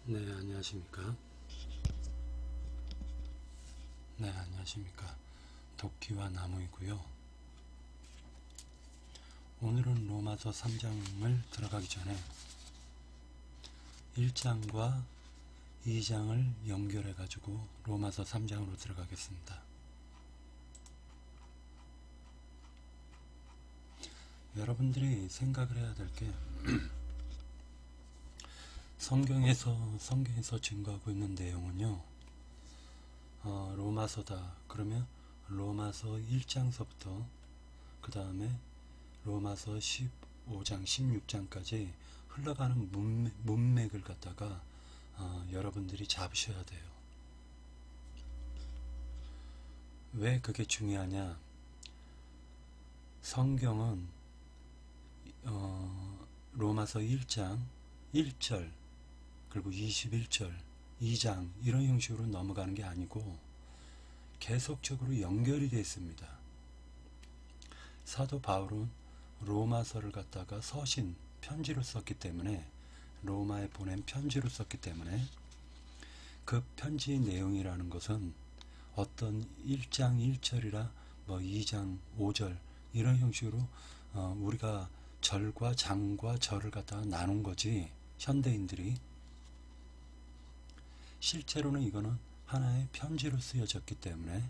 네, 안녕하십니까. 네, 안녕하십니까. 도끼와 나무이고요. 오늘은 로마서 3장을 들어가기 전에 1장과 2장을 연결해 가지고 로마서 3장으로 들어가겠습니다. 여러분들이 생각을 해야 될 게 성경에서 증거하고 있는 내용은요, 로마서다 그러면 로마서 1장서부터 그 다음에 로마서 15장 16장까지 흘러가는 문맥을 갖다가 여러분들이 잡으셔야 돼요. 왜 그게 중요하냐? 성경은 로마서 1장 1절 그리고 21절 2장 이런 형식으로 넘어가는 게 아니고 계속적으로 연결이 되어 있습니다. 사도 바울은 로마서를 갖다가 서신 편지로 썼기 때문에, 로마에 보낸 편지로 썼기 때문에 그 편지의 내용이라는 것은 어떤 1장 1절이라 뭐 2장 5절 이런 형식으로 우리가 절과 장과 절을 갖다가 나눈 거지, 현대인들이. 실제로는 이거는 하나의 편지로 쓰여졌기 때문에,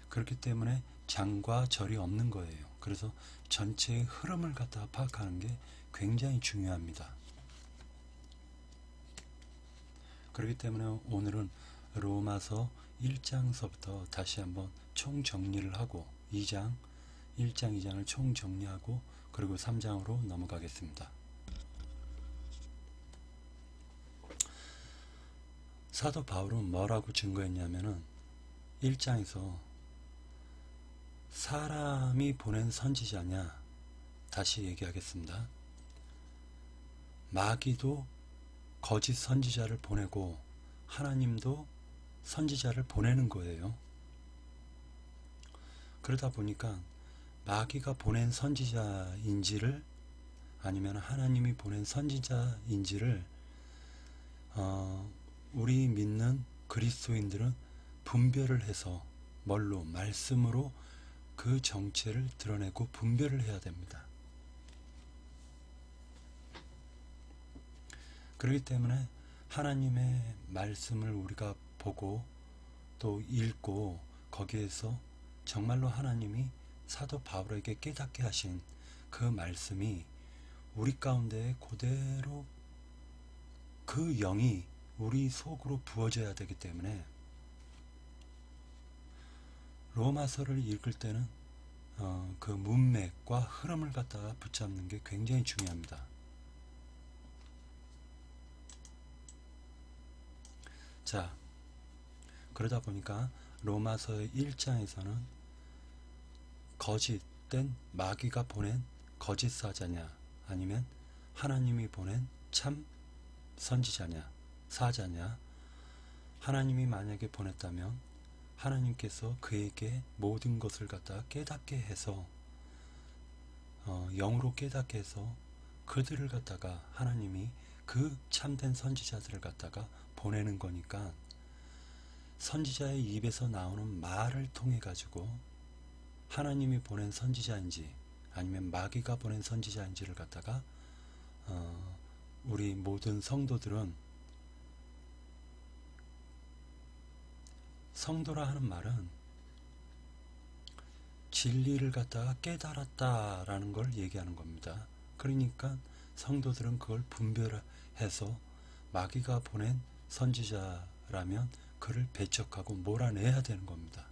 그렇기 때문에 장과 절이 없는 거예요. 그래서 전체의 흐름을 갖다가 파악하는 게 굉장히 중요합니다. 그렇기 때문에 오늘은 로마서 1장서부터 다시 한번 총정리를 하고 1장, 2장을 총정리하고 그리고 3장으로 넘어가겠습니다. 사도 바울은 뭐라고 증거했냐면은 1장에서 사람이 보낸 선지자냐, 다시 얘기하겠습니다. 마귀도 거짓 선지자를 보내고 하나님도 선지자를 보내는 거예요. 그러다 보니까 마귀가 보낸 선지자인지를 아니면 하나님이 보낸 선지자인지를 우리 믿는 그리스도인들은 분별을 해서 뭘로? 말씀으로 그 정체를 드러내고 분별을 해야 됩니다. 그렇기 때문에 하나님의 말씀을 우리가 보고 또 읽고 거기에서 정말로 하나님이 사도 바울에게 깨닫게 하신 그 말씀이 우리 가운데 그대로 그 영이 우리 속으로 부어져야 되기 때문에 로마서를 읽을 때는 그 문맥과 흐름을 갖다가 붙잡는 게 굉장히 중요합니다. 자, 그러다 보니까 로마서의 1장에서는 거짓된 마귀가 보낸 거짓 사자냐 아니면 하나님이 보낸 참 선지자냐 사자냐, 하나님이 만약에 보냈다면 하나님께서 그에게 모든 것을 갖다가 깨닫게 해서 영으로 깨닫게 해서 그들을 갖다가 하나님이 그 참된 선지자들을 갖다가 보내는 거니까 선지자의 입에서 나오는 말을 통해 가지고 하나님이 보낸 선지자인지 아니면 마귀가 보낸 선지자인지를 갖다가 우리 모든 성도들은, 성도라 하는 말은 진리를 갖다가 깨달았다라는 걸 얘기하는 겁니다. 그러니까 성도들은 그걸 분별해서 마귀가 보낸 선지자라면 그를 배척하고 몰아내야 되는 겁니다.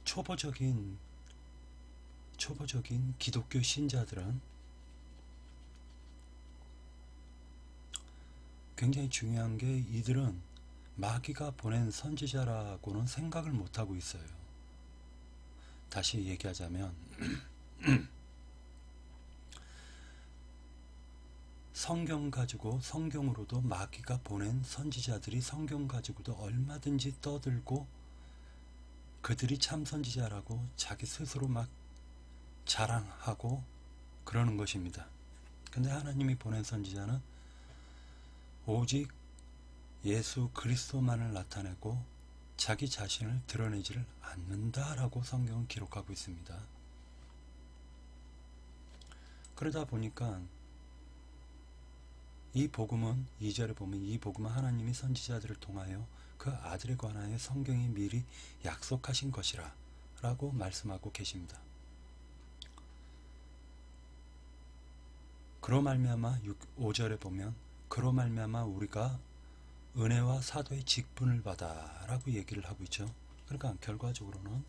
초보적인 기독교 신자들은 굉장히 중요한 게, 이들은 마귀가 보낸 선지자라고는 생각을 못하고 있어요. 다시 얘기하자면 성경 가지고, 성경으로도 마귀가 보낸 선지자들이 성경 가지고도 얼마든지 떠들고 그들이 참 선지자라고 자기 스스로 막 자랑하고 그러는 것입니다. 근데 하나님이 보낸 선지자는 오직 예수 그리스도만을 나타내고 자기 자신을 드러내지를 않는다라고 성경은 기록하고 있습니다. 그러다 보니까 이 복음은 2절에 보면 이 복음은 하나님이 선지자들을 통하여 그 아들에 관하여 성경이 미리 약속하신 것이라 라고 말씀하고 계십니다. 그로 말미암아 5절에 보면 그로 말미암아 우리가 은혜와 사도의 직분을 받아 라고 얘기를 하고 있죠. 그러니까 결과적으로는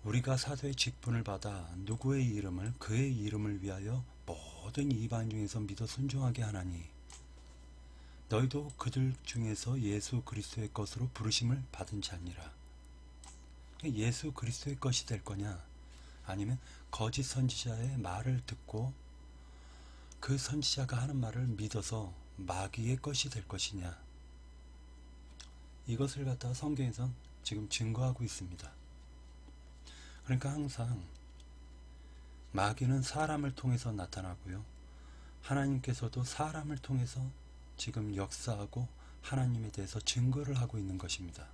우리가 사도의 직분을 받아 누구의 이름을 그의 이름을 위하여 모든 이방 중에서 믿어 순종하게 하나니 너희도 그들 중에서 예수 그리스도의 것으로 부르심을 받은 자니라. 예수 그리스도의 것이 될 거냐, 아니면 거짓 선지자의 말을 듣고 그 선지자가 하는 말을 믿어서 마귀의 것이 될 것이냐, 이것을 갖다가 성경에선 지금 증거하고 있습니다. 그러니까 항상 마귀는 사람을 통해서 나타나고요, 하나님께서도 사람을 통해서 지금 역사하고 하나님에 대해서 증거를 하고 있는 것입니다.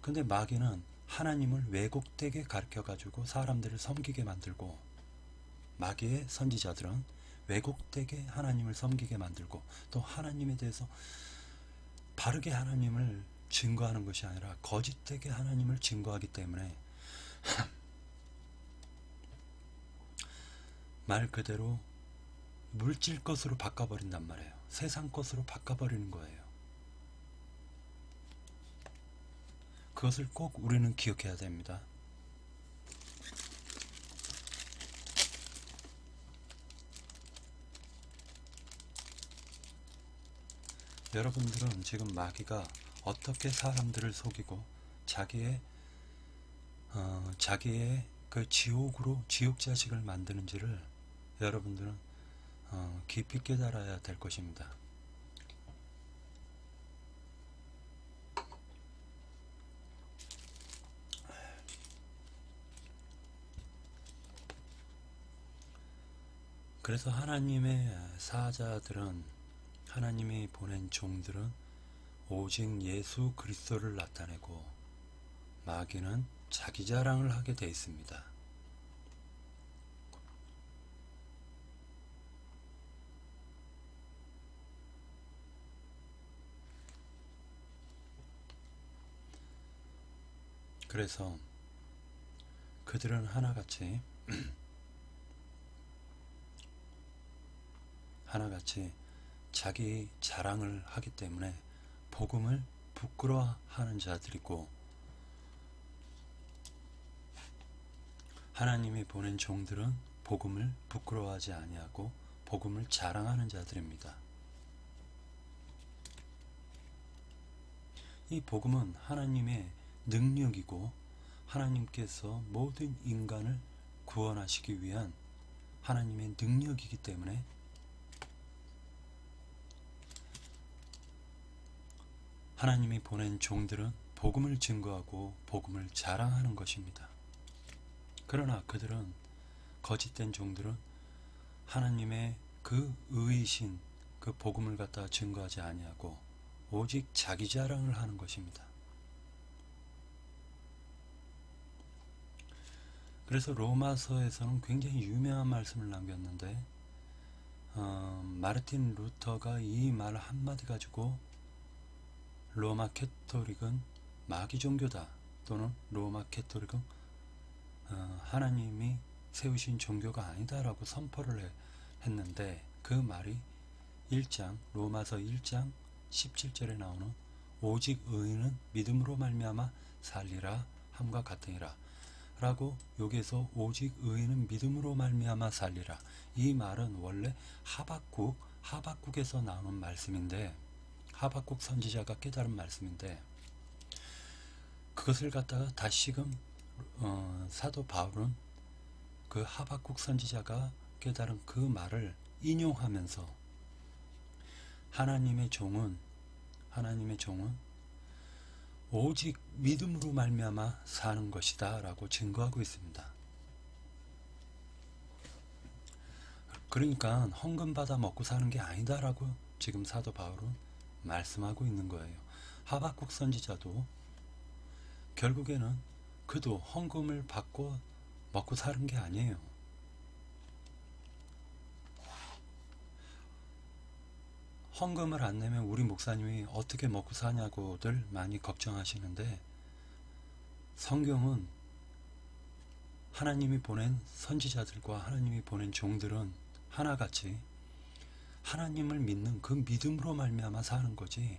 근데 마귀는 하나님을 왜곡되게 가르쳐 가지고 사람들을 섬기게 만들고, 마귀의 선지자들은 왜곡되게 하나님을 섬기게 만들고, 또 하나님에 대해서 바르게 하나님을 증거하는 것이 아니라 거짓되게 하나님을 증거하기 때문에 말 그대로 물질 것으로 바꿔버린단 말이에요. 세상 것으로 바꿔버리는 거예요. 그것을 꼭 우리는 기억해야 됩니다. 여러분들은 지금 마귀가 어떻게 사람들을 속이고 자기의 그 지옥 자식을 만드는지를 여러분들은 깊이 깨달아야 될 것입니다. 그래서 하나님의 사자들은, 하나님이 보낸 종들은 오직 예수 그리스도를 나타내고 마귀는 자기 자랑을 하게 되어 있습니다. 그래서 그들은 하나같이 자기 자랑을 하기 때문에 복음을 부끄러워하는 자들이고, 하나님이 보낸 종들은 복음을 부끄러워하지 아니하고 복음을 자랑하는 자들입니다. 이 복음은 하나님의 능력이고 하나님께서 모든 인간을 구원하시기 위한 하나님의 능력이기 때문에 하나님이 보낸 종들은 복음을 증거하고 복음을 자랑하는 것입니다. 그러나 그들은, 거짓된 종들은 하나님의 그 의이신 그 복음을 갖다 증거하지 아니하고 오직 자기 자랑을 하는 것입니다. 그래서 로마서에서는 굉장히 유명한 말씀을 남겼는데, 마르틴 루터가 이 말 한마디 가지고 로마 캐토릭은 마귀 종교다, 또는 로마 캐토릭은 하나님이 세우신 종교가 아니다 라고 선포를 했는데, 그 말이 로마서 1장 17절에 나오는 오직 의인은 믿음으로 말미암아 살리라 함과 같으니라 라고, 여기에서 오직 의인은 믿음으로 말미암아 살리라, 이 말은 원래 하박국에서 나오는 말씀인데, 하박국 선지자가 깨달은 말씀인데, 그것을 갖다가 다시금 사도 바울은 그 하박국 선지자가 깨달은 그 말을 인용하면서 하나님의 종은 오직 믿음으로 말미암아 사는 것이다 라고 증거하고 있습니다. 그러니까 헌금 받아 먹고 사는 게 아니다 라고 지금 사도 바울은 말씀하고 있는 거예요. 하박국 선지자도 결국에는 그도 헌금을 받고 먹고 사는 게 아니에요. 헌금을 안 내면 우리 목사님이 어떻게 먹고 사냐고들 많이 걱정하시는데, 성경은 하나님이 보낸 선지자들과 하나님이 보낸 종들은 하나같이 하나님을 믿는 그 믿음으로 말미암아 사는 거지,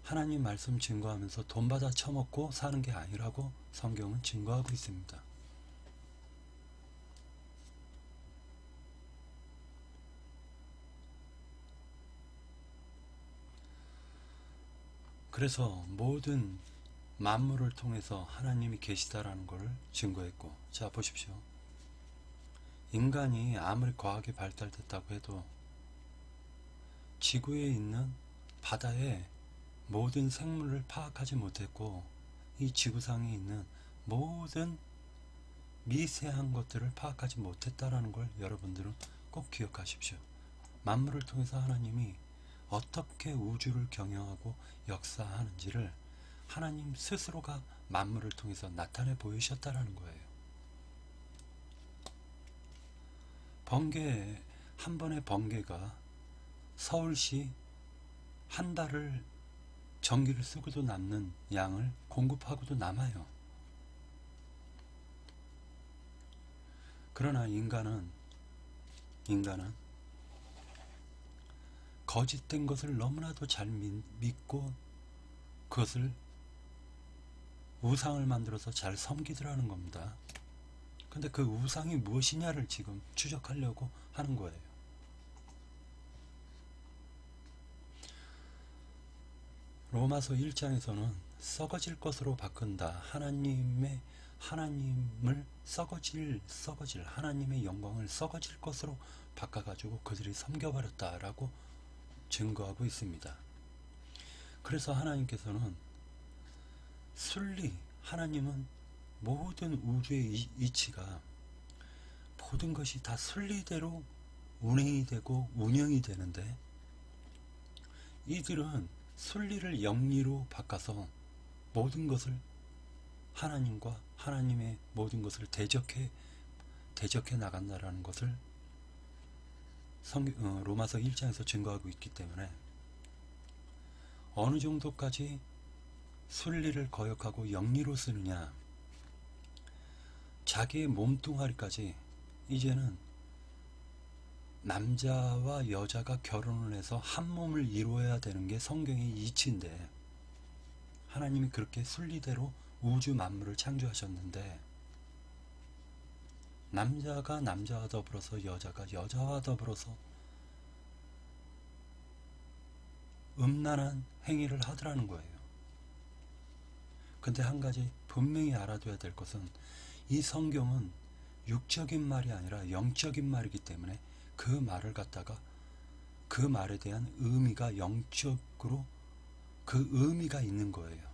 하나님 말씀 증거하면서 돈 받아 처먹고 사는 게 아니라고 성경은 증거하고 있습니다. 그래서 모든 만물을 통해서 하나님이 계시다라는 것을 증거했고, 자 보십시오. 인간이 아무리 과학이 발달됐다고 해도 지구에 있는 바다의 모든 생물을 파악하지 못했고, 이 지구상에 있는 모든 미세한 것들을 파악하지 못했다라는 걸 여러분들은 꼭 기억하십시오. 만물을 통해서 하나님이 어떻게 우주를 경영하고 역사하는지를 하나님 스스로가 만물을 통해서 나타내 보이셨다라는 거예요. 번개, 한 번의 번개가 서울시 한 달을 전기를 쓰고도 남는 양을 공급하고도 남아요. 그러나 인간은 거짓된 것을 너무나도 잘 믿고 그것을 우상을 만들어서 잘 섬기더라는 겁니다. 근데 그 우상이 무엇이냐를 지금 추적하려고 하는 거예요. 로마서 1장에서는 썩어질 것으로 바꾼다. 하나님을 썩어질 하나님의 영광을 썩어질 것으로 바꿔가지고 그들이 섬겨버렸다라고 증거하고 있습니다. 그래서 하나님께서는 하나님은 모든 우주의 이치가 모든 것이 다 순리대로 운행이 되고 운영이 되는데, 이들은 순리를 영리로 바꿔서 모든 것을 하나님과 하나님의 모든 것을 대적해 나간다라는 것을 로마서 1장에서 증거하고 있기 때문에, 어느 정도까지 순리를 거역하고 영리로 쓰느냐, 자기의 몸뚱아리까지 이제는 남자와 여자가 결혼을 해서 한 몸을 이루어야 되는 게 성경의 이치인데, 하나님이 그렇게 순리대로 우주 만물을 창조하셨는데, 남자가 남자와 더불어서 여자가 여자와 더불어서 음란한 행위를 하더라는 거예요. 근데 한 가지 분명히 알아둬야 될 것은, 이 성경은 육적인 말이 아니라 영적인 말이기 때문에 그 말을 갖다가 그 말에 대한 의미가 영적으로 그 의미가 있는 거예요.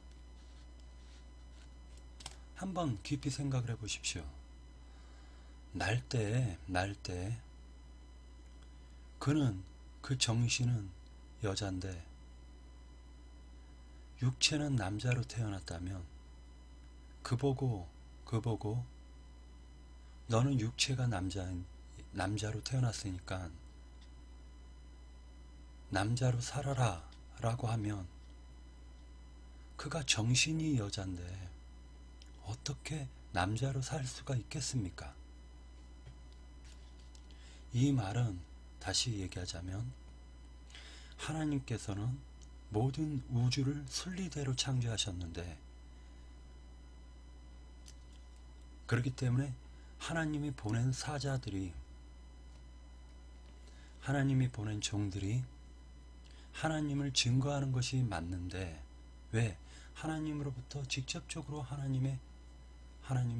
한번 깊이 생각을 해 보십시오. 날 때 그 정신은 여잔데 육체는 남자로 태어났다면, 그 보고 너는 육체가 남자로 태어났으니까 남자로 살아라 라고 하면, 그가 정신이 여잔데 어떻게 남자로 살 수가 있겠습니까? 이 말은 다시 얘기하자면, 하나님께서는 모든 우주를 순리대로 창조하셨는데, 그렇기 때문에 하나님이 보낸 사자들이, 하나님이 보낸 종들이 하나님을 증거하는 것이 맞는데, 왜? 하나님으로부터 직접적으로 하나님의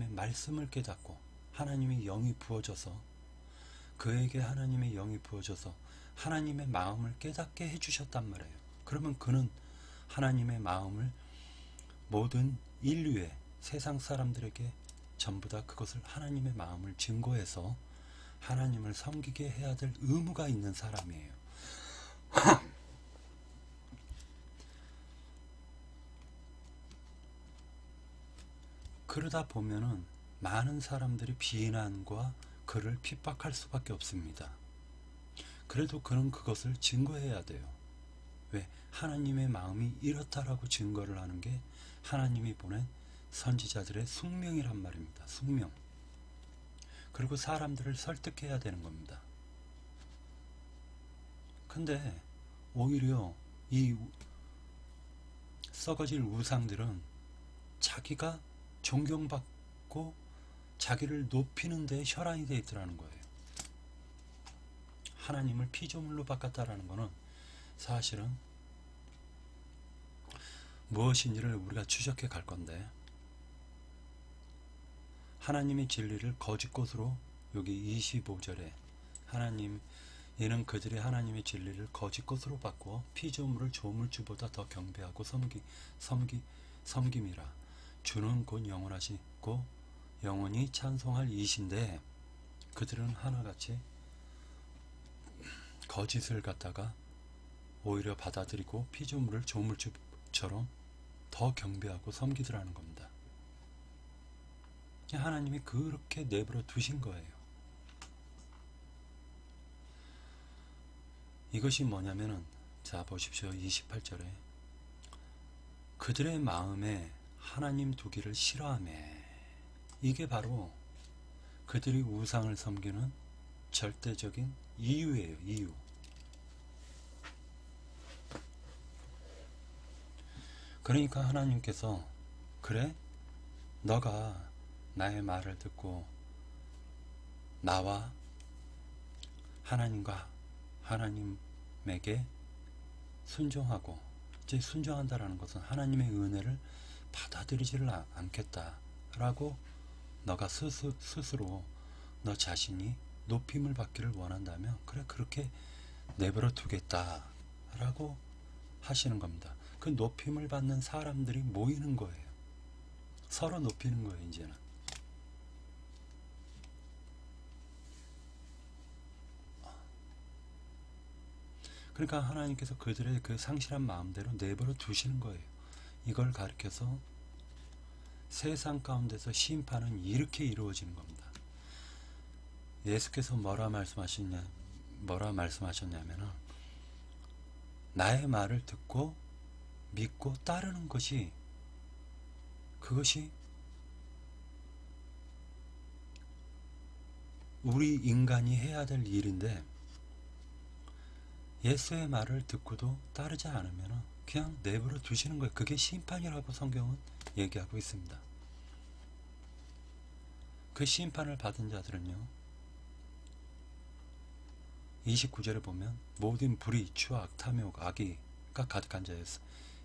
말씀을 깨닫고 하나님의 영이 부어져서, 그에게 하나님의 영이 부어져서 하나님의 마음을 깨닫게 해주셨단 말이에요. 그러면 그는 하나님의 마음을 모든 인류의 세상 사람들에게 전부 다 그것을 하나님의 마음을 증거해서 하나님을 섬기게 해야 될 의무가 있는 사람이에요. 그러다 보면은 많은 사람들이 비난과 그를 핍박할 수밖에 없습니다. 그래도 그는 그것을 증거해야 돼요. 왜? 하나님의 마음이 이렇다라고 증거를 하는 게 하나님이 보낸 선지자들의 숙명이란 말입니다. 숙명. 그리고 사람들을 설득해야 되는 겁니다. 근데 오히려 이 썩어질 우상들은 자기가 존경받고 자기를 높이는 데 혈안이 되어 있더라는 거예요. 하나님을 피조물로 바꿨다라는 것은 사실은 무엇인지를 우리가 추적해 갈 건데, 하나님의 진리를 거짓것으로, 여기 25절에 하나님 이는 그들이 하나님의 진리를 거짓것으로 바꾸어 피조물을 조물주보다 더 경배하고 섬김이라. 주는 곧 영원하시고 영원히 찬송할 이신데, 그들은 하나같이 거짓을 갖다가 오히려 받아들이고 피조물을 조물주처럼 더 경배하고 섬기더라는 겁니다. 하나님이 그렇게 내버려 두신 거예요. 이것이 뭐냐면은, 자 보십시오. 28절에 그들의 마음에 하나님 두기를 싫어하며, 이게 바로 그들이 우상을 섬기는 절대적인 이유예요. 이유. 그러니까 하나님께서, 그래? 너가 나의 말을 듣고 나와 하나님에게 순종하고, 이제 순종한다라는 것은 하나님의 은혜를 받아들이지를 않겠다라고 너가 스스로 너 자신이 높임을 받기를 원한다면, 그래, 그렇게 내버려 두겠다라고 하시는 겁니다. 그 높임을 받는 사람들이 모이는 거예요. 서로 높이는 거예요, 이제는. 그러니까 하나님께서 그들의 그 상실한 마음대로 내버려 두시는 거예요. 이걸 가리켜서 세상 가운데서 심판은 이렇게 이루어지는 겁니다. 예수께서 뭐라 말씀하셨냐면은, 나의 말을 듣고 믿고 따르는 것이, 그것이 우리 인간이 해야 될 일인데, 예수의 말을 듣고도 따르지 않으면 그냥 내버려 두시는 거예요. 그게 심판이라고 성경은 얘기하고 있습니다. 그 심판을 받은 자들은요, 29절에 보면 모든 불의, 추악, 탐욕, 악의가 가득한 자여,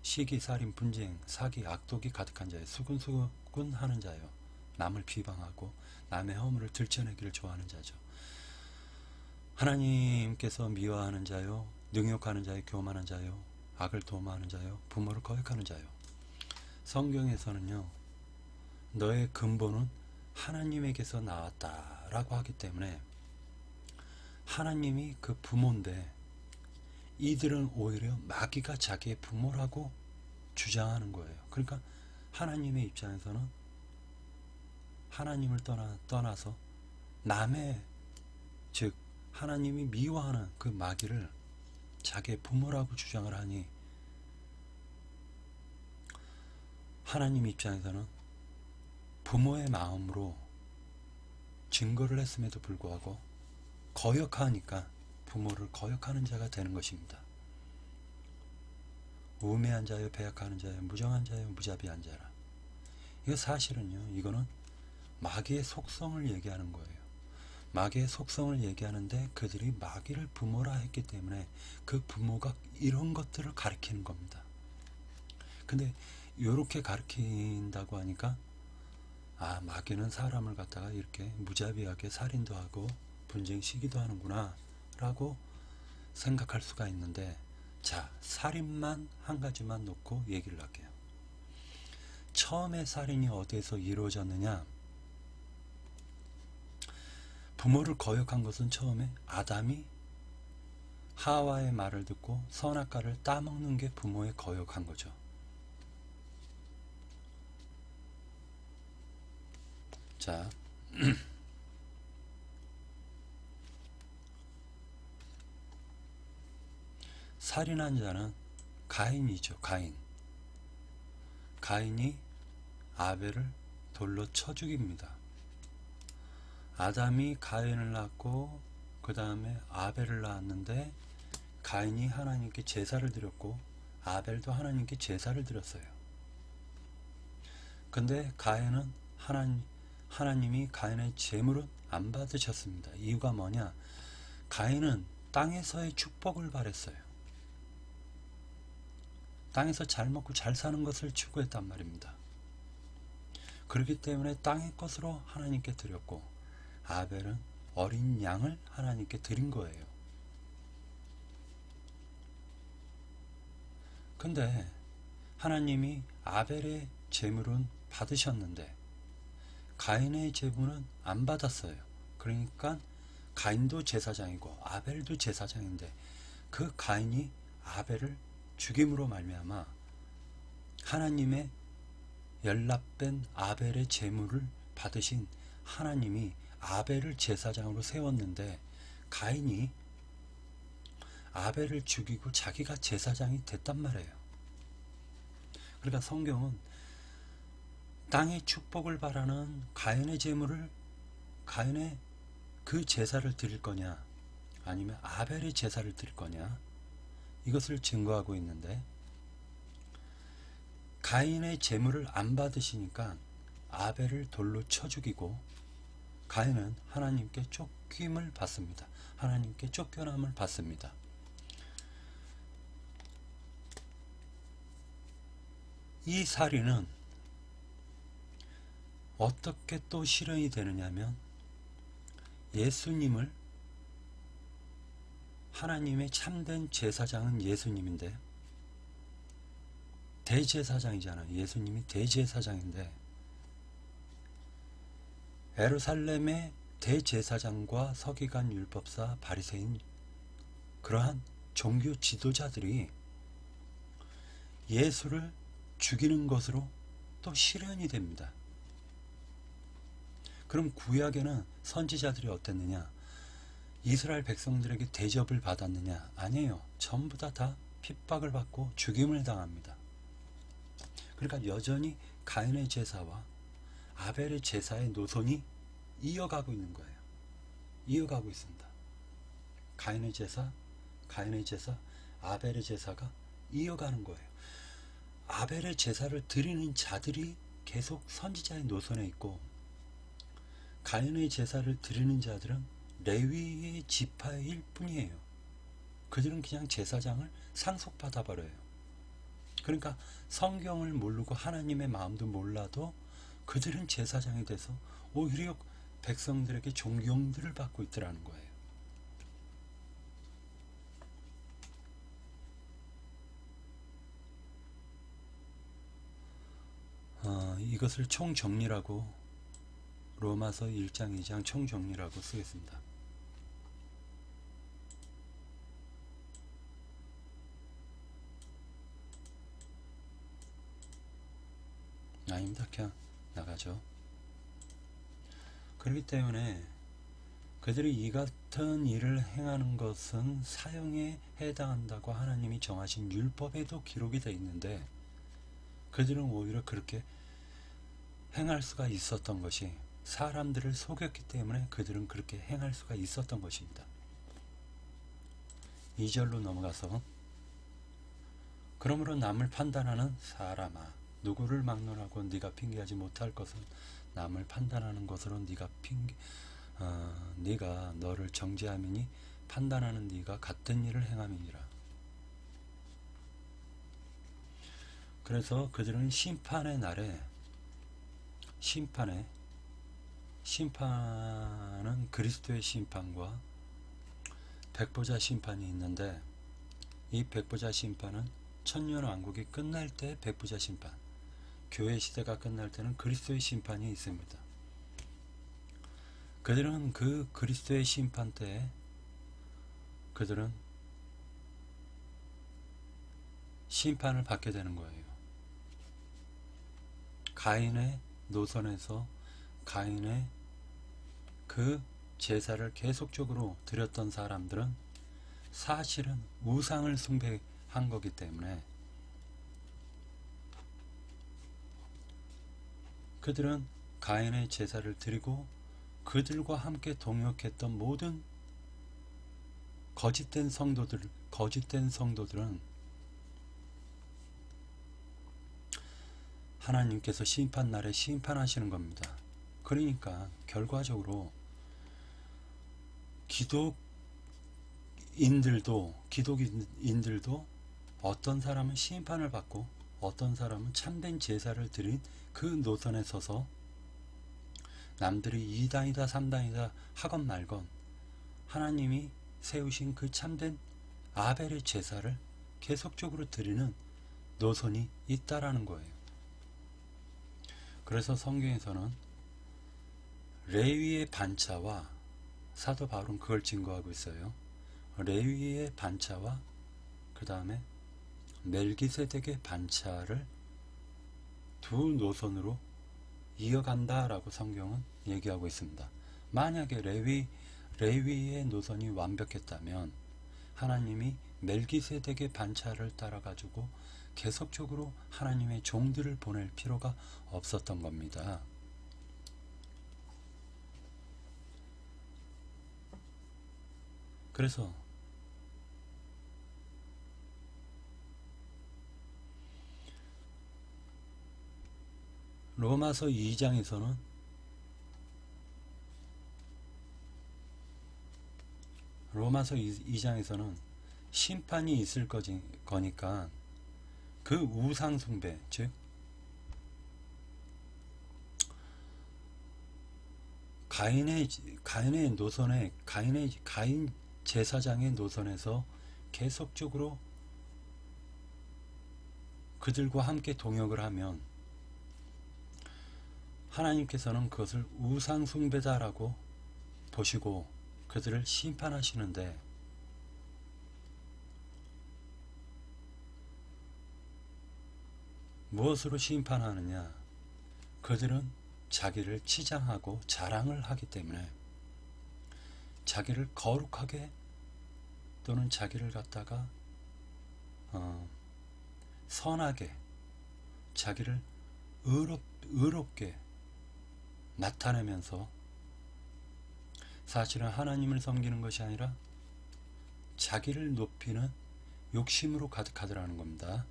시기, 살인, 분쟁, 사기, 악독이 가득한 자여, 수군수군하는 자여, 남을 비방하고 남의 허물을 들춰내기를 좋아하는 자죠. 하나님께서 미워하는 자요, 능욕하는 자요, 교만한 자요, 악을 도모하는 자요, 부모를 거역하는 자요. 성경에서는요, 너의 근본은 하나님에게서 나왔다라고 하기 때문에 하나님이 그 부모인데, 이들은 오히려 마귀가 자기의 부모라고 주장하는 거예요. 그러니까 하나님의 입장에서는 하나님을 떠나서 남의, 즉 하나님이 미워하는 그 마귀를 자기의 부모라고 주장을 하니, 하나님 입장에서는 부모의 마음으로 증거를 했음에도 불구하고 거역하니까 부모를 거역하는 자가 되는 것입니다. 우매한 자여, 배역하는 자여, 무정한 자여, 무자비한 자라. 이거 사실은요, 이거는 마귀의 속성을 얘기하는 거예요. 마귀의 속성을 얘기하는데, 그들이 마귀를 부모라 했기 때문에 그 부모가 이런 것들을 가리키는 겁니다. 근데 이렇게 가리킨다고 하니까, 아, 마귀는 사람을 갖다가 이렇게 무자비하게 살인도 하고 분쟁 시기도 하는구나 라고 생각할 수가 있는데, 자, 살인만 한 가지만 놓고 얘기를 할게요. 처음에 살인이 어디에서 이루어졌느냐? 부모를 거역한 것은 처음에 아담이 하와의 말을 듣고 선악과를 따먹는 게 부모의 거역한 거죠. 자, 살인한 자는 가인이죠. 가인이 아벨을 돌로 쳐 죽입니다. 아담이 가인을 낳고 그 다음에 아벨을 낳았는데 가인이 하나님께 제사를 드렸고 아벨도 하나님께 제사를 드렸어요. 근데 가인은 하나님이 가인의 제물은 안 받으셨습니다. 이유가 뭐냐? 가인은 땅에서의 축복을 바랬어요. 땅에서 잘 먹고 잘 사는 것을 추구했단 말입니다. 그렇기 때문에 땅의 것으로 하나님께 드렸고 아벨은 어린 양을 하나님께 드린 거예요. 근데 하나님이 아벨의 제물은 받으셨는데 가인의 제물은 안 받았어요. 그러니까 가인도 제사장이고 아벨도 제사장인데 그 가인이 아벨을 죽임으로 말미암아 하나님의 연락된 아벨의 제물을 받으신 하나님이 아벨을 제사장으로 세웠는데 가인이 아벨을 죽이고 자기가 제사장이 됐단 말이에요. 그러니까 성경은 땅의 축복을 바라는 가인의 제물을 가인의 그 제사를 드릴 거냐 아니면 아벨의 제사를 드릴 거냐 이것을 증거하고 있는데 가인의 제물을 안 받으시니까 아벨을 돌로 쳐 죽이고 가인은 하나님께 쫓김을 받습니다. 하나님께 쫓겨남을 받습니다. 이 살인은 어떻게 또 실현이 되느냐면 예수님을 하나님의 참된 제사장은 예수님인데 대제사장이잖아요. 예수님이 대제사장인데 예루살렘의 대제사장과 서기관 율법사 바리새인 그러한 종교 지도자들이 예수를 죽이는 것으로 또 실현이 됩니다. 그럼 구약에는 선지자들이 어땠느냐? 이스라엘 백성들에게 대접을 받았느냐? 아니에요. 전부 다 핍박을 받고 죽임을 당합니다. 그러니까 여전히 가인의 제사와 아벨의 제사의 노선이 이어가고 있는 거예요. 이어가고 있습니다. 가인의 제사, 아벨의 제사가 이어가는 거예요. 아벨의 제사를 드리는 자들이 계속 선지자의 노선에 있고 가인의 제사를 드리는 자들은 레위의 지파일 뿐이에요. 그들은 그냥 제사장을 상속받아 버려요. 그러니까 성경을 모르고 하나님의 마음도 몰라도 그들은 제사장이 돼서 오히려 백성들에게 존경들을 받고 있더라는 거예요. 이것을 총정리라고 로마서 1장 2장 총정리라고 쓰겠습니다. 아닙니다. 그냥 나가죠. 그렇기 때문에 그들이 이 같은 일을 행하는 것은 사형에 해당한다고 하나님이 정하신 율법에도 기록이 되어 있는데 그들은 오히려 그렇게 행할 수가 있었던 것이 사람들을 속였기 때문에 그들은 그렇게 행할 수가 있었던 것입니다. 2절로 넘어가서 그러므로 남을 판단하는 사람아 누구를 막론하고 네가 핑계하지 못할 것은 남을 판단하는 것으로 네가 너를 정죄함이니 판단하는 네가 같은 일을 행함이니라. 그래서 그들은 심판의 날에 심판은 그리스도의 심판과 백보자 심판이 있는데 이 백보자 심판은 천년왕국이 끝날 때 백보자 심판 교회 시대가 끝날 때는 그리스도의 심판이 있습니다. 그들은 그 그리스도의 심판 때에 그들은 심판을 받게 되는 거예요. 가인의 노선에서 가인의 그 제사를 계속적으로 드렸던 사람들은 사실은 우상을 숭배한 거기 때문에 그들은 가인의 제사를 드리고 그들과 함께 동역했던 모든 거짓된 성도들은 하나님께서 심판날에 심판하시는 겁니다. 그러니까 결과적으로 기독인들도 어떤 사람은 심판을 받고 어떤 사람은 참된 제사를 드린 그 노선에 서서 남들이 2단이다 3단이다 하건 말건 하나님이 세우신 그 참된 아벨의 제사를 계속적으로 드리는 노선이 있다라는 거예요. 그래서 성경에서는 레위의 반차와 사도 바울은 그걸 증거하고 있어요. 레위의 반차와 그 다음에 멜기세덱의 반차를 두 노선으로 이어간다라고 성경은 얘기하고 있습니다. 만약에 레위의 노선이 완벽했다면 하나님이 멜기세덱의 반차를 따라 가지고 계속적으로 하나님의 종들을 보낼 필요가 없었던 겁니다. 그래서 로마서 2장에서는 심판이 있을 거니까 그 우상 숭배, 즉 가인의 노선에 가인 제사장의 노선에서 계속적으로 그들과 함께 동역을 하면 하나님께서는 그것을 우상 숭배다라고 보시고 그들을 심판하시는데, 무엇으로 심판하느냐? 그들은 자기를 치장하고 자랑을 하기 때문에 자기를 거룩하게 또는 자기를 갖다가 선하게 자기를 의롭게 나타내면서 사실은 하나님을 섬기는 것이 아니라 자기를 높이는 욕심으로 가득하더라는 겁니다.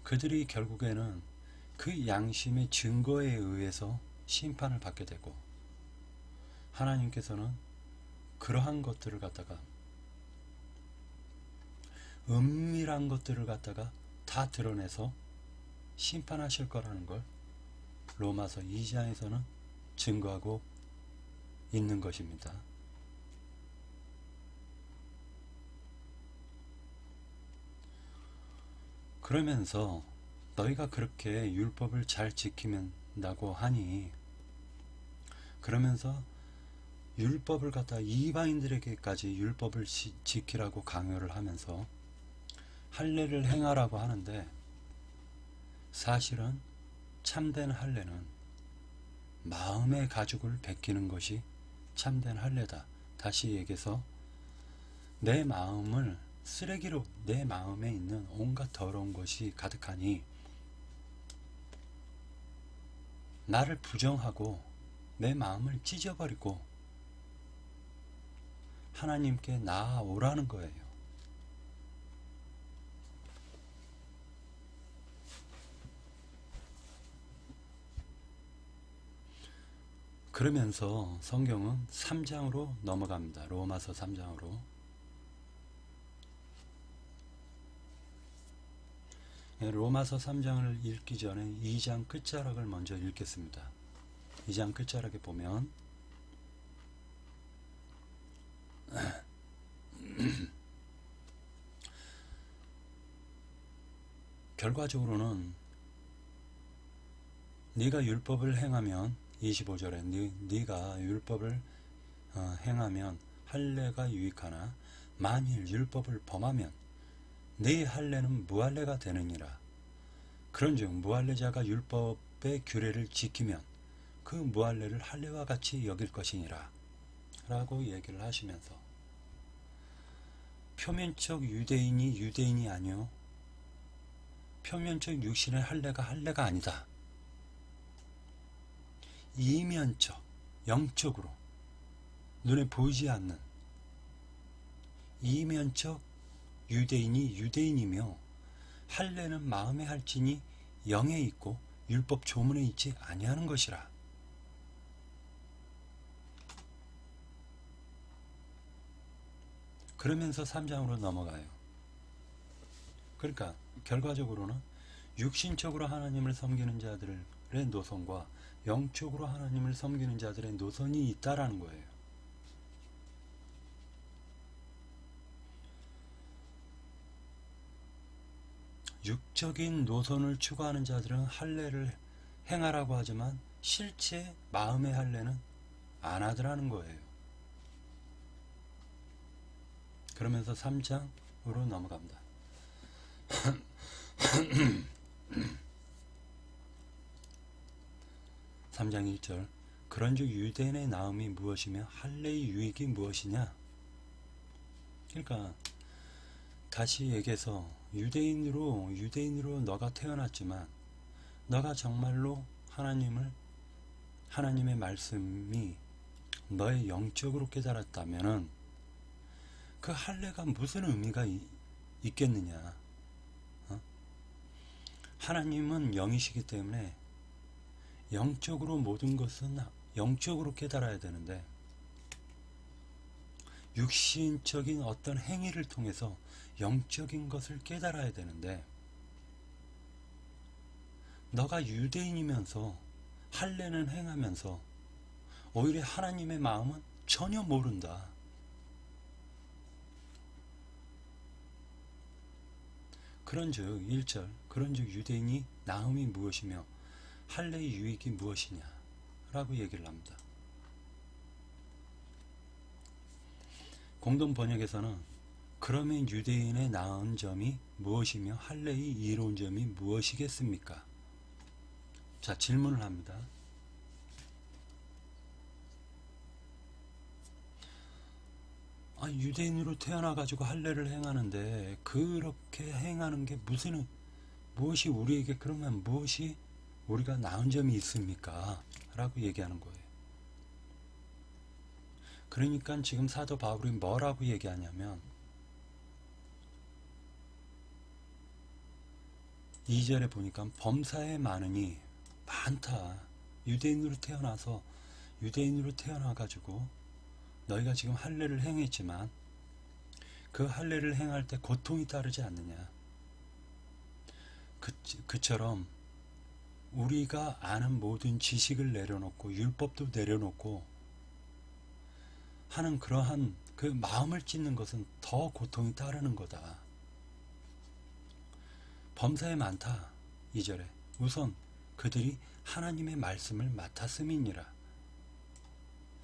그들이 결국에는 그 양심의 증거에 의해서 심판을 받게 되고, 하나님께서는 그러한 것들을 갖다가 은밀한 것들을 갖다가 다 드러내서 심판하실 거라는 걸 로마서 2장에서는 증거하고 있는 것입니다. 그러면서 너희가 그렇게 율법을 잘 지킨다고 하니, 그러면서 율법을 갖다 이방인들에게까지 율법을 지키라고 강요를 하면서 할례를 행하라고 하는데, 사실은 참된 할례는 마음의 가죽을 벗기는 것이 참된 할례다. 다시 얘기해서 내 마음을 쓰레기로, 내 마음에 있는 온갖 더러운 것이 가득하니 나를 부정하고 내 마음을 찢어버리고 하나님께 나아오라는 거예요. 그러면서 성경은 3장으로 넘어갑니다. 로마서 3장으로. 로마서 3장을 읽기 전에 2장 끝자락을 먼저 읽겠습니다. 2장 끝자락에 보면 결과적으로는 네가 율법을 행하면 25절에 네가 율법을 행하면 할례가 유익하나 만일 율법을 범하면 네 할례는 무할례가 되느니라. 그런즉 무할례자가 율법의 규례를 지키면 그 무할례를 할례와 같이 여길 것이니라 라고 얘기를 하시면서 표면적 유대인이 유대인이 아니요 표면적 육신의 할례가 할례가 아니다. 이면적 영적으로 눈에 보이지 않는 이면적 유대인이 유대인이며 할례는 마음에 할지니 영에 있고 율법 조문에 있지 아니하는 것이라. 그러면서 3장으로 넘어가요. 그러니까 결과적으로는 육신적으로 하나님을 섬기는 자들의 노선과 영적으로 하나님을 섬기는 자들의 노선이 있다라는 거예요. 육적인 노선을 추구하는 자들은 할례를 행하라고 하지만 실제 마음의 할례는 안 하더라는 거예요. 그러면서 3장으로 넘어갑니다. 3장 1절 그런즉 유대인의 나음이 무엇이며 할례의 유익이 무엇이냐. 그러니까 다시 얘기해서 유대인으로 너가 태어났지만 너가 정말로 하나님의 말씀이 너의 영적으로 깨달았다면은 그 할례가 무슨 의미가 있겠느냐. 하나님은 영이시기 때문에 영적으로 모든 것은 영적으로 깨달아야 되는데 육신적인 어떤 행위를 통해서 영적인 것을 깨달아야 되는데 너가 유대인이면서 할례는 행하면서 오히려 하나님의 마음은 전혀 모른다. 그런즉 1절 그런즉 유대인이 나음이 무엇이며 할례의 유익이 무엇이냐 라고 얘기를 합니다. 공동 번역에서는 그러면 유대인의 나은 점이 무엇이며 할례의 이로운 점이 무엇이겠습니까? 자, 질문을 합니다. 유대인으로 태어나가지고 할례를 행하는데 그렇게 행하는 게 무엇이 우리에게 그러면 무엇이 우리가 나은 점이 있습니까? 라고 얘기하는 거예요. 그러니까 지금 사도 바울이 뭐라고 얘기하냐면 2절에 보니까 범사에 많으니 많다. 유대인으로 태어나가지고 너희가 지금 할례를 행했지만 그 할례를 행할 때 고통이 따르지 않느냐. 그처럼 우리가 아는 모든 지식을 내려놓고 율법도 내려놓고 하는 그러한 그 마음을 찢는 것은 더 고통이 따르는 거다. 범사에 많다. 2절에 우선 그들이 하나님의 말씀을 맡았음이니라.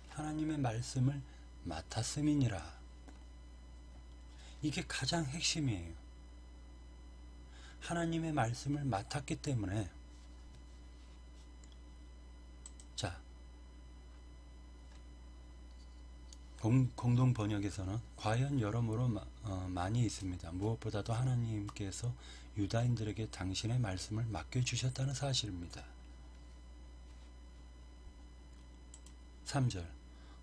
하나님의 말씀을 맡았음이니라. 이게 가장 핵심이에요. 하나님의 말씀을 맡았기 때문에 자, 공동 번역에서는 과연 여러모로 많이 있습니다. 무엇보다도 하나님께서 유다인들에게 당신의 말씀을 맡겨주셨다는 사실입니다. 3절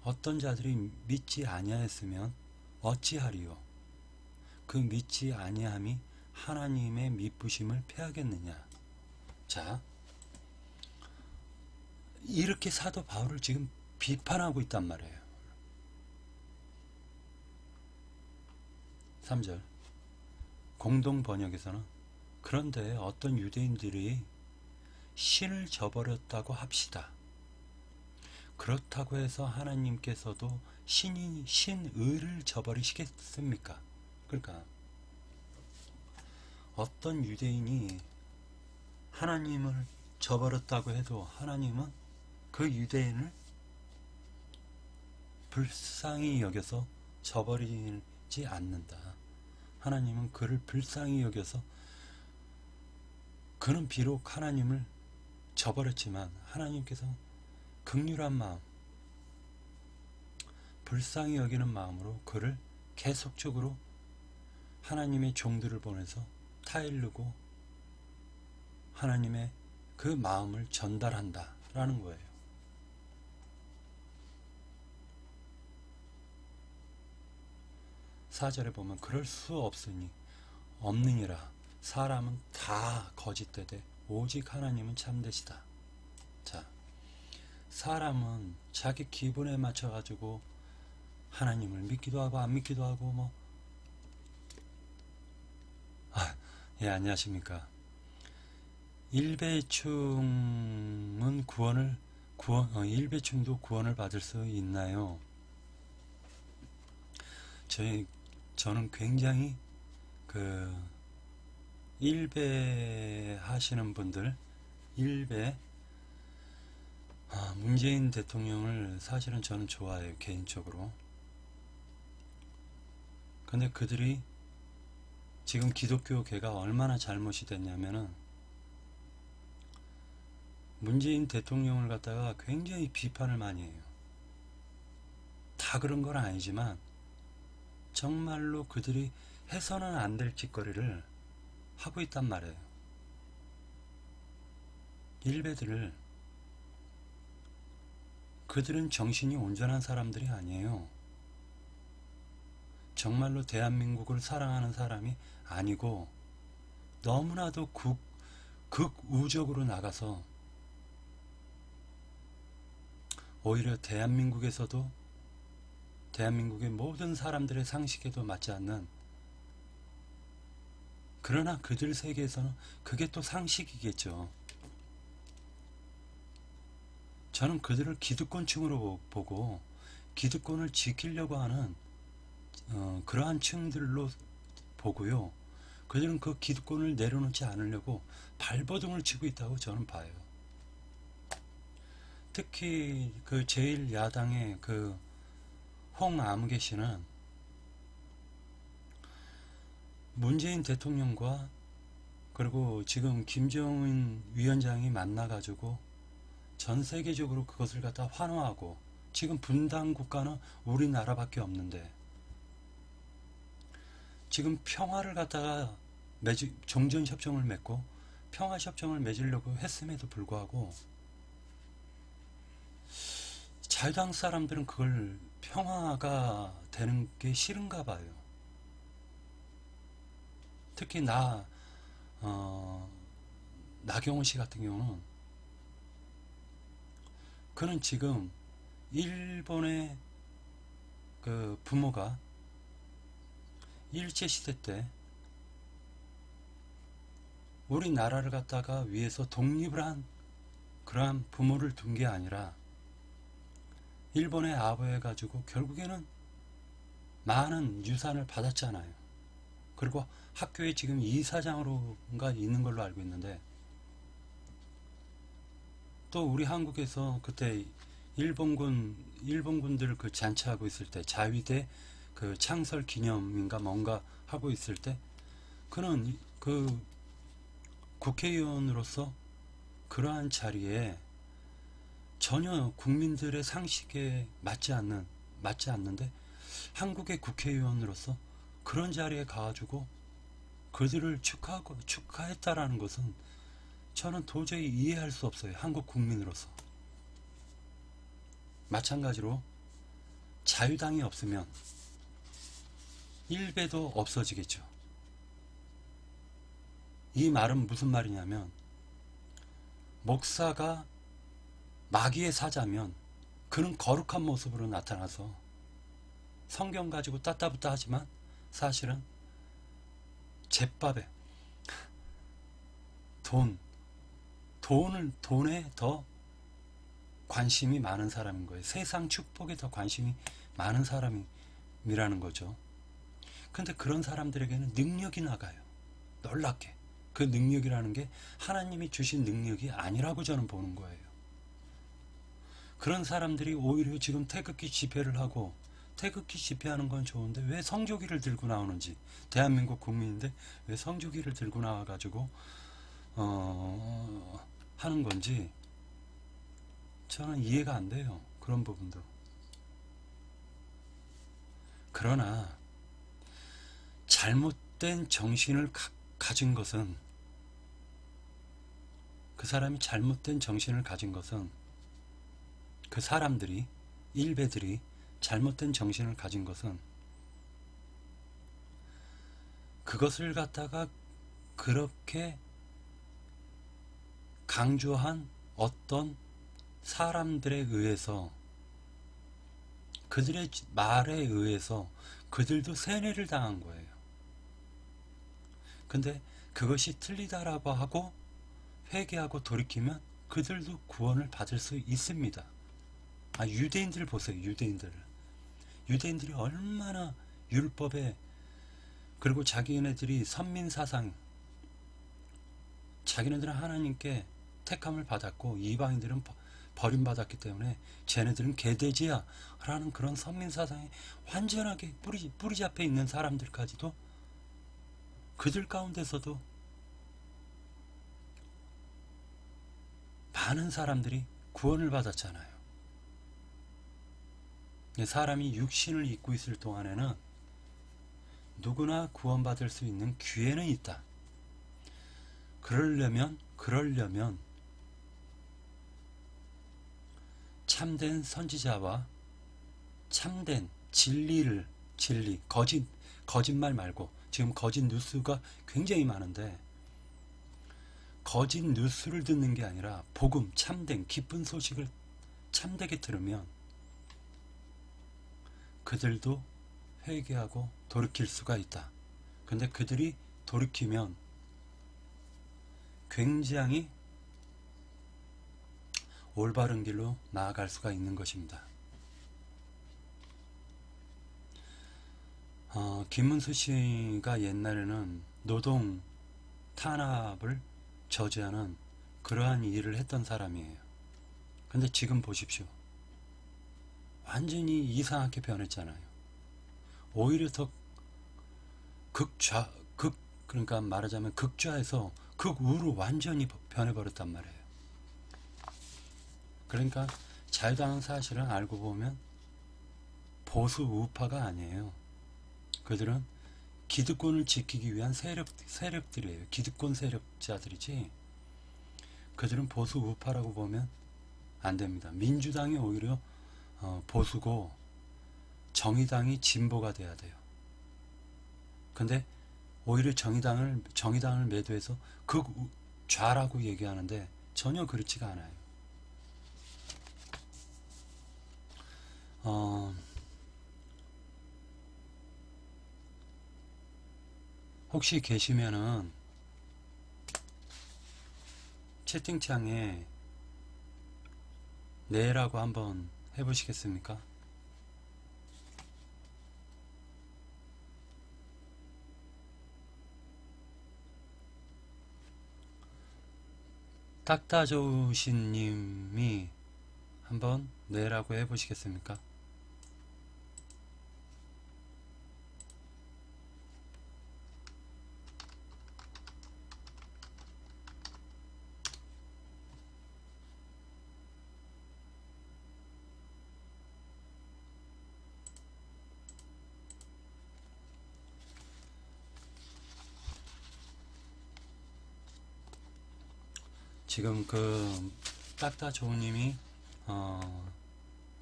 어떤 자들이 믿지 아니하였으면 어찌하리요? 그 믿지 아니함이 하나님의 미쁘심을 패하겠느냐. 자, 이렇게 사도 바울을 지금 비판하고 있단 말이에요. 3절 공동 번역에서는 그런데 어떤 유대인들이 신을 저버렸다고 합시다. 그렇다고 해서 하나님께서도 신의를 저버리시겠습니까? 그러니까 어떤 유대인이 하나님을 저버렸다고 해도 하나님은 그 유대인을 불쌍히 여겨서 저버리지 않는다. 하나님은 그를 불쌍히 여겨서, 그는 비록 하나님을 저버렸지만 하나님께서 긍휼한 마음, 불쌍히 여기는 마음으로 그를 계속적으로 하나님의 종들을 보내서 타일르고 하나님의 그 마음을 전달한다 라는 거예요. 사절에 보면 그럴 수 없느니라. 사람은 다 거짓되되 오직 하나님은 참되시다. 자, 사람은 자기 기분에 맞춰 가지고 하나님을 믿기도 하고 안 믿기도 하고 예, 안녕하십니까. 일배충은 일배충도 구원을 받을 수 있나요? 저는 굉장히 일배 하시는 분들, 문재인 대통령을 사실은 저는 좋아해요, 개인적으로. 근데 그들이 지금 기독교계가 얼마나 잘못이 됐냐면은, 문재인 대통령을 갖다가 굉장히 비판을 많이 해요. 다 그런 건 아니지만 정말로 그들이 해서는 안 될 짓거리를 하고 있단 말이에요. 일베들을, 그들은 정신이 온전한 사람들이 아니에요. 정말로 대한민국을 사랑하는 사람이 아니고 너무나도 극우적으로 나가서 오히려 대한민국에서도, 대한민국의 모든 사람들의 상식에도 맞지 않는, 그러나 그들 세계에서는 그게 또 상식이겠죠. 저는 그들을 기득권층으로 보고 기득권을 지키려고 하는 그러한 층들로 보고요. 그들은 그 기득권을 내려놓지 않으려고 발버둥을 치고 있다고 저는 봐요. 특히 그 제1야당의 그 홍아무개 씨는 문재인 대통령과 그리고 지금 김정은 위원장이 만나가지고 전 세계적으로 그것을 갖다 환호하고, 지금 분단 국가는 우리나라밖에 없는데 지금 평화를 갖다가 종전협정을 맺고 평화협정을 맺으려고 했음에도 불구하고 자유당 사람들은 그걸 평화가 되는 게 싫은가 봐요. 특히 나경원 씨 같은 경우는, 그는 지금 일본의 그 부모가 일제시대 때 우리나라를 갖다가 위해서 독립을 한 그러한 부모를 둔 게 아니라 일본에 아부해가지고 결국에는 많은 유산을 받았잖아요. 그리고 학교에 지금 이사장으로가 있는 걸로 알고 있는데, 또 우리 한국에서 그때 일본군들 그 잔치하고 있을 때, 자위대 그 창설 기념인가 뭔가 하고 있을 때, 그는 그 국회의원으로서 그러한 자리에 전혀 국민들의 상식에 맞지 않는데 한국의 국회의원으로서 그런 자리에 가가지고 그들을 축하했다라는 것은 저는 도저히 이해할 수 없어요. 한국 국민으로서. 마찬가지로 자유당이 없으면 일베도 없어지겠죠. 이 말은 무슨 말이냐면, 목사가 마귀의 사자면 그는 거룩한 모습으로 나타나서 성경 가지고 따따붙다 하지만 사실은 잿밥에 돈에 더 관심이 많은 사람인 거예요. 세상 축복에 더 관심이 많은 사람이라는 거죠. 근데 그런 사람들에게는 능력이 나가요. 놀랍게. 그 능력이라는 게 하나님이 주신 능력이 아니라고 저는 보는 거예요. 그런 사람들이 오히려 지금 태극기 집회를 하고, 태극기 집회하는 건 좋은데 왜 성조기를 들고 나오는지, 대한민국 국민인데 왜 성조기를 들고 나와가지고 하는 건지 저는 이해가 안 돼요. 그런 부분도. 그러나 잘못된 정신을 가진 것은, 그 사람이 잘못된 정신을 가진 것은, 그 사람들이, 일베들이 잘못된 정신을 가진 것은, 그것을 갖다가 그렇게 강조한 어떤 사람들에 의해서, 그들의 말에 의해서 그들도 세뇌를 당한 거예요. 근데 그것이 틀리다라고 하고 회개하고 돌이키면 그들도 구원을 받을 수 있습니다. 유대인들 보세요. 유대인들이 얼마나 율법에, 그리고 자기네들이 선민사상, 자기네들은 하나님께 택함을 받았고 이방인들은 버림받았기 때문에 쟤네들은 개돼지야 라는 그런 선민사상에 완전하게 뿌리 잡혀 있는 사람들까지도, 그들 가운데서도 많은 사람들이 구원을 받았잖아요. 사람이 육신을 입고 있을 동안에는 누구나 구원받을 수 있는 기회는 있다. 그러려면 참된 선지자와 참된 진리, 거짓말 말고, 지금 거짓 뉴스가 굉장히 많은데, 거짓 뉴스를 듣는 게 아니라 복음, 참된 기쁜 소식을 참되게 들으면 그들도 회개하고 돌이킬 수가 있다. 근데 그들이 돌이키면 굉장히 올바른 길로 나아갈 수가 있는 것입니다. 김문수 씨가 옛날에는 노동 탄압을 저지하는 그러한 일을 했던 사람이에요. 근데 지금 보십시오. 완전히 이상하게 변했잖아요. 오히려 더 그러니까 말하자면 극좌에서 극우로 완전히 변해버렸단 말이에요. 그러니까 자유당은 사실은 알고 보면 보수 우파가 아니에요. 그들은 기득권을 지키기 위한 세력들이에요. 기득권 세력자들이지, 그들은 보수 우파라고 보면 안 됩니다. 민주당이 오히려 보수고 정의당이 진보가 돼야 돼요. 근데 오히려 정의당을 매도해서 극좌라고 얘기하는데 전혀 그렇지가 않아요. 혹시 계시면은 채팅창에 네라고 한번 해보시겠습니까? 딱따좋으신 님이 한번 네라고 해보시겠습니까? 지금 그 딱따좋으님이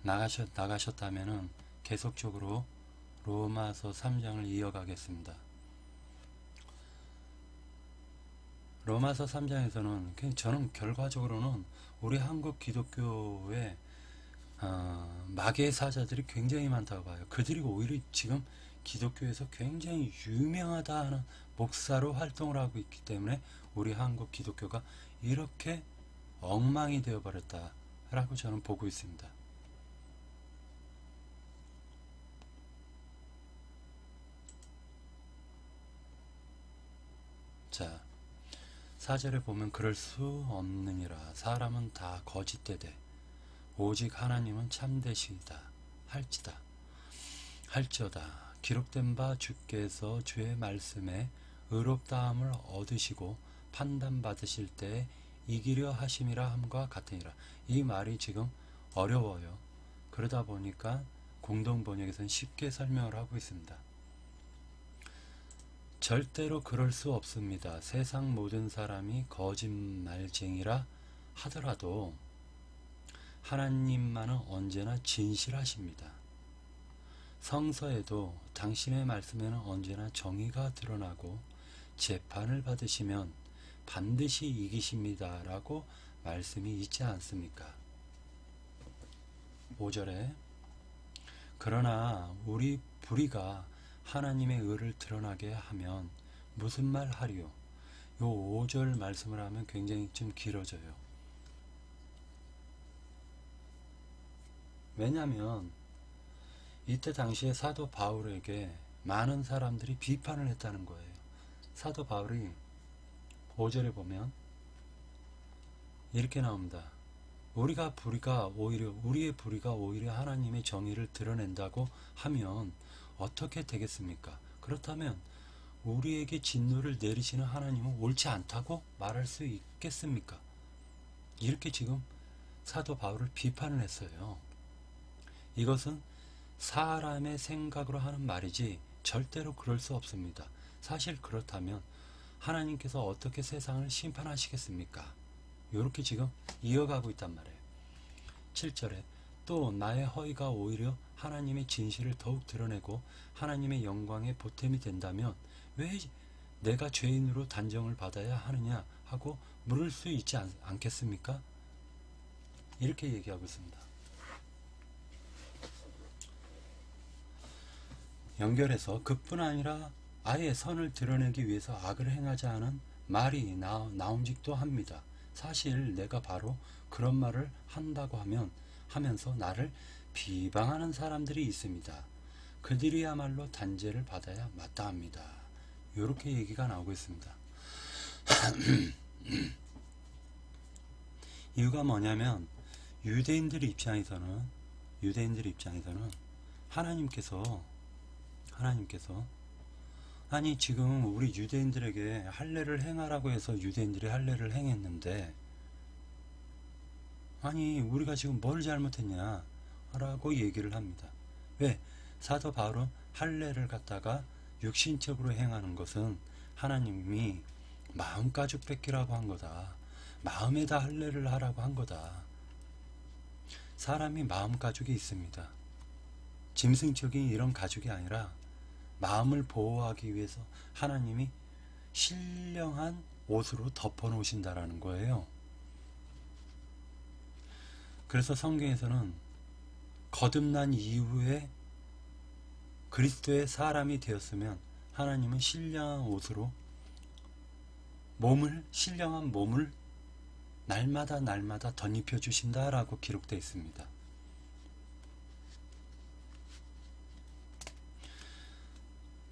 나가셨다면은 계속적으로 로마서 3장을 이어가겠습니다. 로마서 3장에서는 저는 결과적으로는 우리 한국 기독교의 마귀의 사자들이 굉장히 많다고 봐요. 그들이 오히려 지금 기독교에서 굉장히 유명하다 하는 목사로 활동을 하고 있기 때문에 우리 한국 기독교가 이렇게 엉망이 되어버렸다라고 저는 보고 있습니다. 자, 4절에 보면 그럴 수 없느니라. 사람은 다 거짓되되 오직 하나님은 참되시다 할지어다. 기록된 바 주께서 주의 말씀에 의롭다함을 얻으시고 판단받으실 때에 이기려 하심이라 함과 같으니라. 이 말이 지금 어려워요. 그러다 보니까 공동번역에서는 쉽게 설명을 하고 있습니다. 절대로 그럴 수 없습니다. 세상 모든 사람이 거짓말쟁이라 하더라도 하나님만은 언제나 진실하십니다. 성서에도 당신의 말씀에는 언제나 정의가 드러나고 재판을 받으시면 반드시 이기십니다 라고 말씀이 있지 않습니까? 5절에 그러나 우리 불의가 하나님의 의를 드러나게 하면 무슨 말 하리요? 요 5절 말씀을 하면 굉장히 좀 길어져요. 왜냐하면 이때 당시에 사도 바울에게 많은 사람들이 비판을 했다는 거예요. 사도 바울이 5절에 보면 이렇게 나옵니다. 우리의 불의가 오히려 하나님의 정의를 드러낸다고 하면 어떻게 되겠습니까? 그렇다면 우리에게 진노를 내리시는 하나님은 옳지 않다고 말할 수 있겠습니까? 이렇게 지금 사도 바울을 비판을 했어요. 이것은 사람의 생각으로 하는 말이지 절대로 그럴 수 없습니다. 사실 그렇다면 하나님께서 어떻게 세상을 심판하시겠습니까? 이렇게 지금 이어가고 있단 말이에요. 7절에 또 나의 허위가 오히려 하나님의 진실을 더욱 드러내고 하나님의 영광의 보탬이 된다면 왜 내가 죄인으로 단정을 받아야 하느냐 하고 물을 수 있지 않겠습니까? 이렇게 얘기하고 있습니다. 연결해서 그뿐 아니라 아예 선을 드러내기 위해서 악을 행하지 않은 말이 나옴직도 합니다. 사실 내가 바로 그런 말을 한다고 하면서 나를 비방하는 사람들이 있습니다. 그들이야말로 단죄를 받아야 마땅합니다. 이렇게 얘기가 나오고 있습니다. 이유가 뭐냐면 유대인들 입장에서는 하나님께서 아니 지금 우리 유대인들에게 할례를 행하라고 해서 유대인들이 할례를 행했는데 아니 우리가 지금 뭘 잘못했냐 라고 얘기를 합니다. 왜? 사도 바울은 할례를 갖다가 육신적으로 행하는 것은 하나님이 마음가죽 뺏기라고 한 거다. 마음에다 할례를 하라고 한 거다. 사람이 마음가죽이 있습니다. 짐승적인 이런 가죽이 아니라 마음을 보호하기 위해서 하나님이 신령한 옷으로 덮어 놓으신다라는 거예요. 그래서 성경에서는 거듭난 이후에 그리스도의 사람이 되었으면 하나님은 신령한 옷으로 신령한 몸을 날마다 덧입혀 주신다라고 기록되어 있습니다.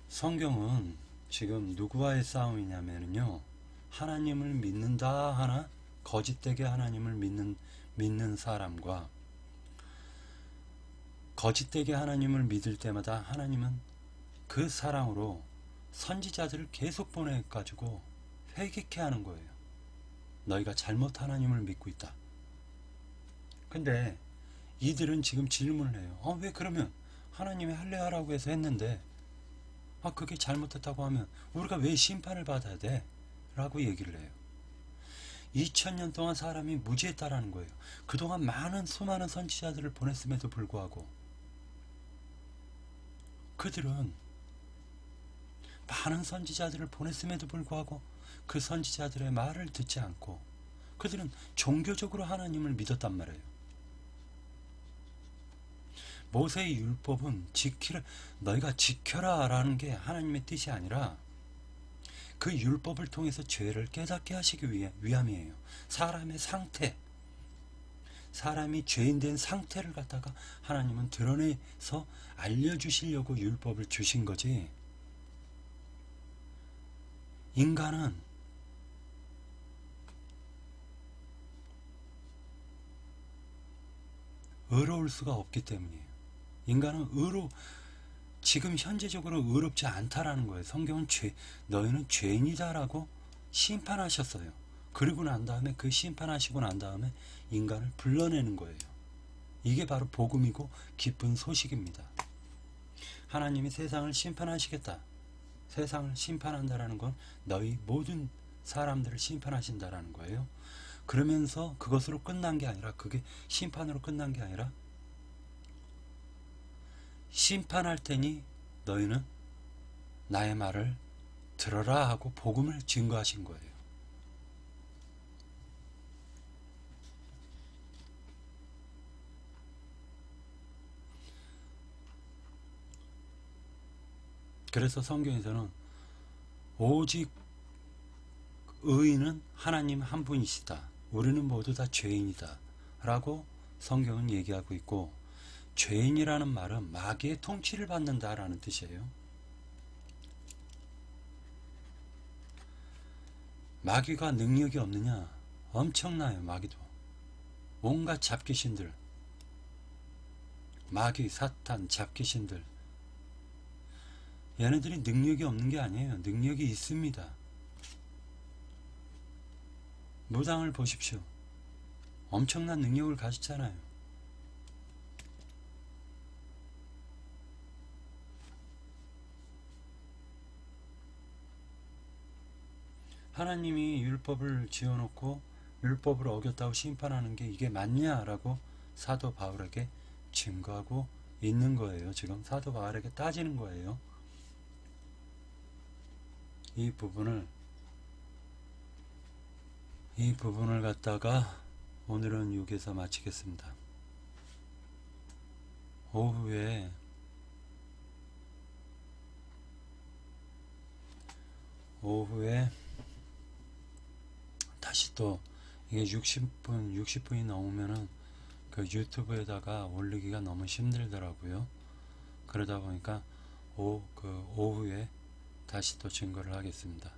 성경은 지금 누구와의 싸움이냐면요, 하나님을 믿는다 하나 거짓되게 하나님을 믿는 사람과 거짓되게 하나님을 믿을 때마다 하나님은 그 사랑으로 선지자들을 계속 보내가지고 회개케 하는 거예요. 너희가 잘못 하나님을 믿고 있다. 근데 이들은 지금 질문을 해요. 왜 그러면 하나님이 할례하라고 해서 했는데 그게 잘못했다고 하면 우리가 왜 심판을 받아야 돼? 라고 얘기를 해요. 2000년 동안 사람이 무지했다라는 거예요. 그동안 수많은 선지자들을 보냈음에도 불구하고 그들은 많은 선지자들을 보냈음에도 불구하고 그 선지자들의 말을 듣지 않고 그들은 종교적으로 하나님을 믿었단 말이에요. 모세의 율법은 너희가 지켜라 라는 게 하나님의 뜻이 아니라 그 율법을 통해서 죄를 깨닫게 하시기 위함이에요. 사람의 상태, 사람이 죄인된 상태를 갖다가 하나님은 드러내서 알려주시려고 율법을 주신 거지, 인간은 의로울 수가 없기 때문이에요. 인간은 지금 현재적으로 의롭지 않다라는 거예요. 성경은 너희는 죄인이다라고 심판하셨어요. 그리고 난 다음에 그 심판하시고 난 다음에 인간을 불러내는 거예요. 이게 바로 복음이고 기쁜 소식입니다. 하나님이 세상을 심판하시겠다. 세상을 심판한다라는 건 너희 모든 사람들을 심판하신다라는 거예요. 그러면서 그것으로 끝난 게 아니라, 그게 심판으로 끝난 게 아니라, 심판할 테니 너희는 나의 말을 들어라 하고 복음을 증거하신 거예요. 그래서 성경에서는 오직 의인은 하나님 한 분이시다. 우리는 모두 다 죄인이다 라고 성경은 얘기하고 있고, 죄인이라는 말은 마귀의 통치를 받는다 라는 뜻이에요. 마귀가 능력이 없느냐? 엄청나요. 마귀도 온갖 잡귀신들, 마귀, 사탄, 잡귀신들, 얘네들이 능력이 없는 게 아니에요. 능력이 있습니다. 무당을 보십시오. 엄청난 능력을 가졌잖아요. 하나님이 율법을 지어놓고 율법을 어겼다고 심판하는 게 이게 맞냐라고 사도 바울에게 증거하고 있는 거예요. 지금 사도 바울에게 따지는 거예요. 이 부분을 갖다가 오늘은 여기서 마치겠습니다. 오후에 다시 또 이게 60분이 넘으면은 그 유튜브에다가 올리기가 너무 힘들더라고요. 그러다 보니까 오후에 다시 또 증거를 하겠습니다.